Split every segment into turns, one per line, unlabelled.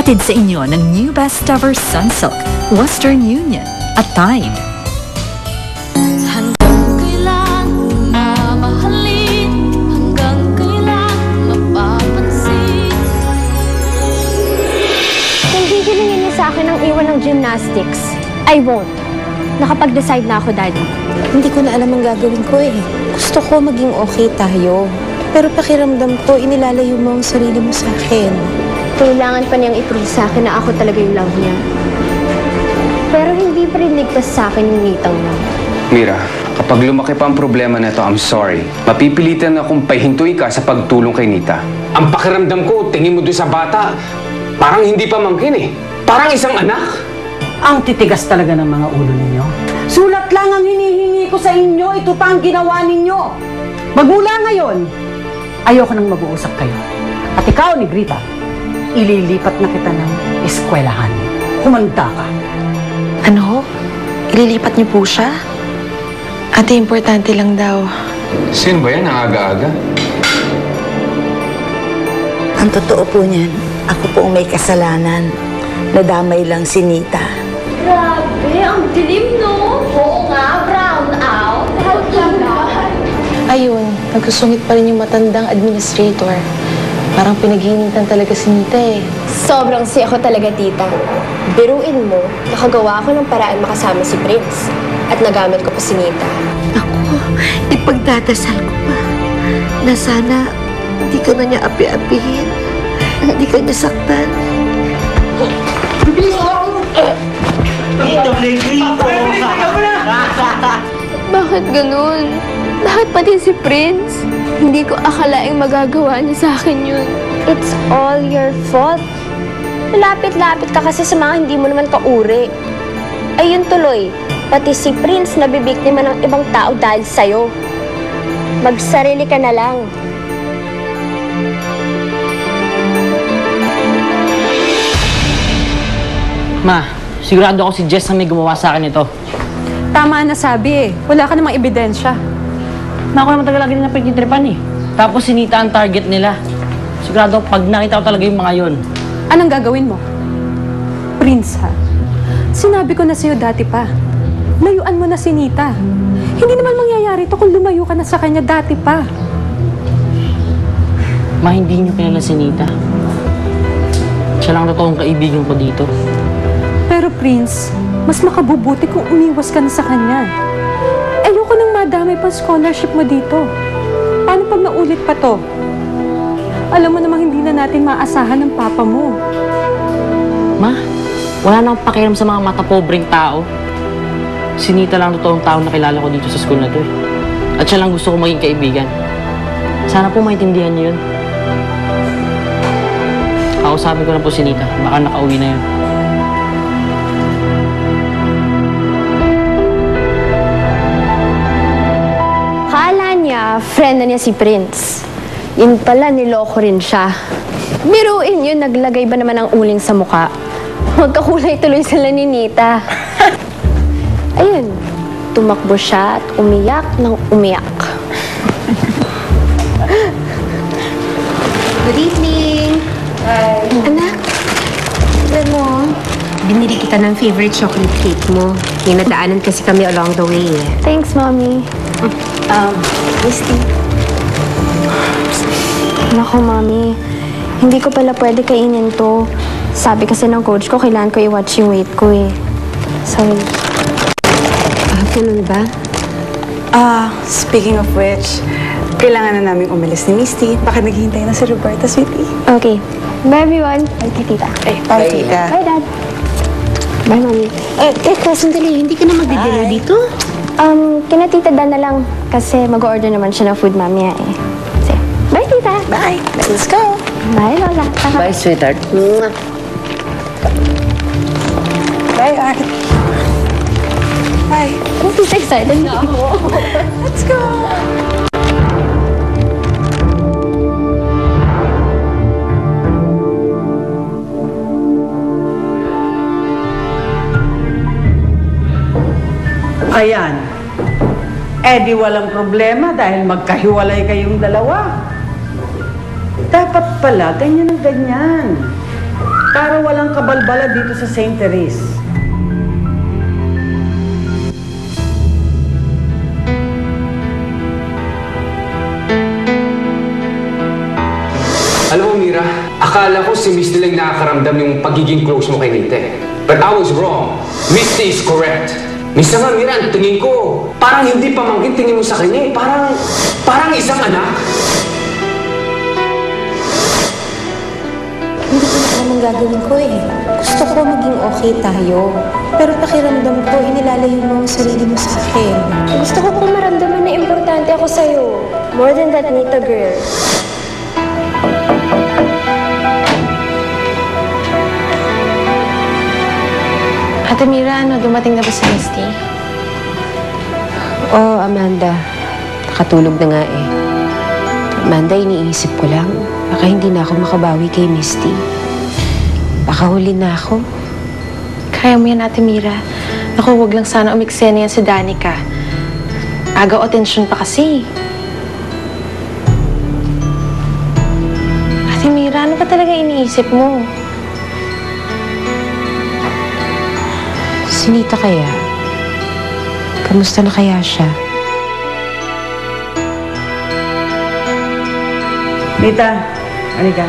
Hatid sa inyo ng new best ever Sunsilk, Western Union at Tide.
Hanggang kailan mamahalin, hanggang kailan mapapansin.
Kung gigilingin niyo sa akin ang iwan ng gymnastics, I won't. Nakapag-decide na ako, Daddy.
Hindi ko na alam ang gagawin ko eh. Gusto ko maging okay tayo. Pero pakiramdam ko, inilalayo mo ang sarili mo sa akin.
Kailangan pa niyang i-prove sa akin na ako talaga yung love niya. Pero hindi pa rin ligtas sa akin yung nitang mo.
Mira, kapag lumaki pa ang problema na ito, I'm sorry. Mapipilitan akong pahintuin ka sa pagtulong kay Nita. Ang pakiramdam ko, tingin mo doon sa bata, parang hindi pa mangkin eh. Parang isang anak.
Ang titigas talaga ng mga ulo ninyo. Sulat lang ang hinihingi ko sa inyo, ito pa ang ginawa ninyo. Magmula ngayon, ayoko nang mag-uusap kayo. At ikaw, Negrita, ililipat na kita ng eskwelahan. Humanda ka.
Ano? Ililipat niyo po siya? Ate, importante lang daw.
Sino ba yan? Ang aga-aga?
Ang totoo po niyan, ako po ang may kasalanan. Nadamay lang si Nita.
Grabe, ang dilim, no? Oo nga, brown out.
Ayun, nagsusungit pa rin yung matandang administrator. Parang pinaghihinitan talaga si Nita eh.
Sobrang si ako talaga, tita. Biruin mo, nakagawa ako ng paraan makasama si Prince. At nagamit ko pa si Nita.
Ako, ipagdadasal ko pa na sana hindi ka na niya api-apihin. Hindi ka niya saktan.
Bakit ganun? Bakit pati si Prince? Hindi ko akalaing magagawa niya sa akin yun. It's all your fault. Malapit-lapit ka kasi sa mga hindi mo naman kauri. Ayun tuloy, pati si Prince nabibiktima ng ibang tao dahil sa'yo. Magsarili ka na lang.
Ma, sigurado ako si Jess na may gumawa sa akin ito.
Tama na sabi eh. Wala ka namang ebidensya.
Ma, ako naman tagal lagi na pinagtitripan eh. Tapos sinita ang target nila. Sigurado ako, pag nakita ko talaga yung mga yon.
Anong gagawin mo? Prince, ha? Sinabi ko na sa'yo dati pa. Layuan mo na si Nita. Hindi naman mangyayari ito kung lumayo ka na sa kanya dati pa.
Ma, hindi niyo kilala si Nita. Siya lang totoong kaibigan ko dito.
Pero Prince, mas makabubuti kung umiwas ka na sa kanya. Ayoko nang madamay pa scholarship mo dito. Paano pag naulit pa to? Alam mo namang hindi na natin maasahan ng papa mo.
Ma, wala na akong pakialam sa mga matapobreng tao. Si Nita lang totoong tao na kilala ko dito sa school na to eh. At siya lang gusto ko maging kaibigan. Sana po maintindihan niyo yun. Kausapin ko na po si Nita. Baka nakauwi na yun.
Kala niya, friend na niya si Prince. Yun pala, niloko rin siya. Biruin yun, naglagay ba naman ng uling sa muka? Magkakulay tuloy sila ni Nita. Ayun, tumakbo siya at umiyak ng umiyak.
Good evening! Anak, alam mo, binili kita ng favorite chocolate cake mo. May nadaanan kasi kami along the way eh.
Thanks, Mommy.
Misty.
Naku, Mommy. Hindi ko pala pwede kainin to. Sabi kasi ng coach ko, kailangan ko i-watch yung weight ko eh. Sorry.
Ganun ba?
Speaking of which, kailangan na namin umalis ni Misty. Baka naghihintay na si Roberta, sweetie.
Okay. Bye, everyone. Bye, tita.
Bye, tita.
Bye, Dad. Bye, Mommy.
Teka, sandali. Hindi ka na magdidila dito?
Kina Tita Dan na lang. Kasi mag-order naman siya ng food mamaya eh. Sige. Bye, Tita.
Bye. Let's go.
Bye, Lola.
Bye, sweetheart.
Bye, Art. Bye.
Oh, Tita, excited na ako.
Let's go.
Ayan. Eh di walang problema dahil magkahiwalay kayong dalawa. Dapat pala ganyan ang ganyan. Para walang kabalbala dito sa St. Therese.
Alam mo, Mira, akala ko si Misty lang nakakaramdam yung pagiging close mo kay Nite. But I was wrong. Misty is correct. Minsan nga, Mira, ang tingin ko, parang hindi pamangkin tingin mo sa kanya eh. Parang isang anak.
Hindi ko na alam ang gagawin ko eh. Gusto ko maging okay tayo. Pero pakiramdam ko, inilalayo mo ang sarili mo sa akin.
Gusto ko pong maramdaman na importante ako sa'yo. More than that, Nita girl.
Ate Mira, dumating na ba si Misty? Oo, Amanda. Nakatulog na nga eh. Amanda, iniisip ko lang. Baka hindi na ako makabawi kay Misty. Baka huli na ako.
Kaya mo yan, Ate Mira. Naku, huwag lang sana umiksena yan si Danica. Agaw o tensyon pa kasi. Ate Mira, ano ba talaga iniisip mo?
Sinita kaya? Kamusta na kaya siya?
Nita, halika.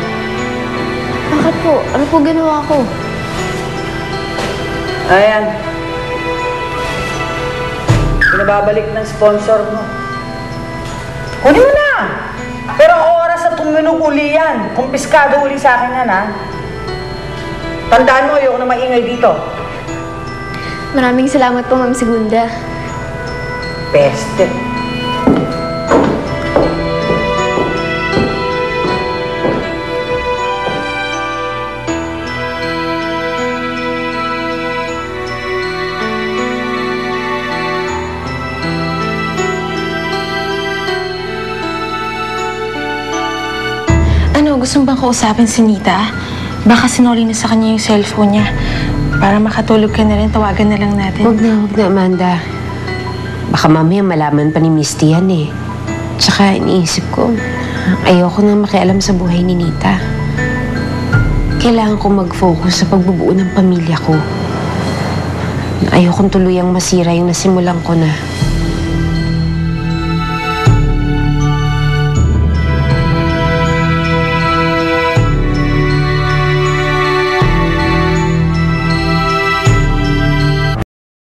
Bakit po? Ano po ginawa ko?
Ayan. Pinababalik ng sponsor mo. Kunin mo na! Pero ang oras at tuminog uli yan. Kumpiskado uli sa akin yan, ha? Tandaan mo, ayoko na maingay dito.
Maraming salamat po, Ma'am Segunda.
Peste.
Ano, gusto mo bang kausapin si Nita? Baka sinoli na sa kanya yung cellphone niya. Para makatulog ka na rin, tawagan na lang natin.
Huwag na, Amanda. Baka mamaya malaman pa ni Misty yan eh. Tsaka iniisip ko, ayoko nang makialam sa buhay ni Nita. Kailangan ko mag-focus sa pagbubuo ng pamilya ko. Ayokong tuluyang masira yung nasimulan ko na.